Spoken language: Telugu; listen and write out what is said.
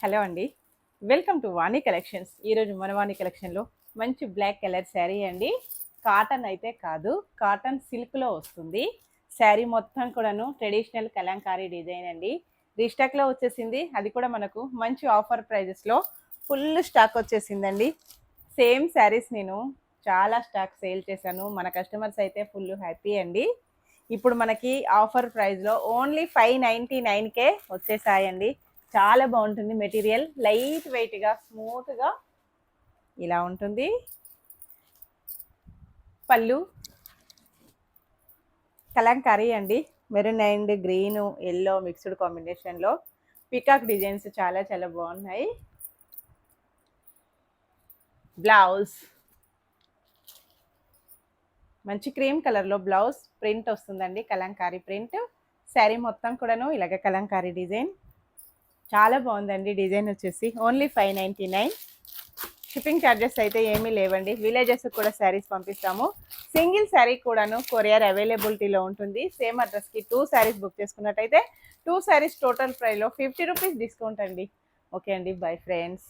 హలో అండి, వెల్కమ్ టు వాణి కలెక్షన్స్. ఈరోజు మన వాణి కలెక్షన్లో మంచి బ్లాక్ కలర్ శారీ అండి. కాటన్ అయితే కాదు, కాటన్ సిల్క్లో వస్తుంది. శారీ మొత్తం కూడాను ట్రెడిషనల్ కలంకారీ డిజైన్ అండి. రీస్టాక్లో వచ్చేసింది, అది కూడా మనకు మంచి ఆఫర్ ప్రైజెస్లో ఫుల్ స్టాక్ వచ్చేసిందండి. సేమ్ శారీస్ నేను చాలా స్టాక్ సేల్ చేశాను. మన కస్టమర్స్ అయితే ఫుల్ హ్యాపీ అండి. ఇప్పుడు మనకి ఆఫర్ ప్రైస్లో ఓన్లీ 599కే వచ్చేసాయండి. చాలా బాగుంటుంది మెటీరియల్, లైట్ వెయిట్గా స్మూత్గా ఇలా ఉంటుంది. పళ్ళు కలంకారీ అండి, maroon and green yellow mixed కాంబినేషన్లో పికాక్ డిజైన్స్ చాలా చాలా బాగున్నాయి. బ్లౌజ్ మంచి క్రీమ్ కలర్లో బ్లౌజ్ ప్రింట్ వస్తుందండి, కలంకారీ ప్రింట్. శారీ మొత్తం కూడాను ఇలాగ కలంకారీ డిజైన్ చాలా బాగుందండి. డిజైన్ వచ్చేసి ఓన్లీ 599. షిప్పింగ్ ఛార్జెస్ అయితే ఏమీ లేవండి. విలేజెస్ కూడా శారీస్ పంపిస్తాము. సింగిల్ శారీ కూడాను కొరియర్ అవైలబిలిటీలో ఉంటుంది. సేమ్ అడ్రస్కి 2 శారీస్ బుక్ చేసుకున్నట్టయితే 2 శారీస్ టోటల్ ప్రైస్లో 50 రూపీస్ డిస్కౌంట్ అండి. ఓకే అండి, బై ఫ్రెండ్స్.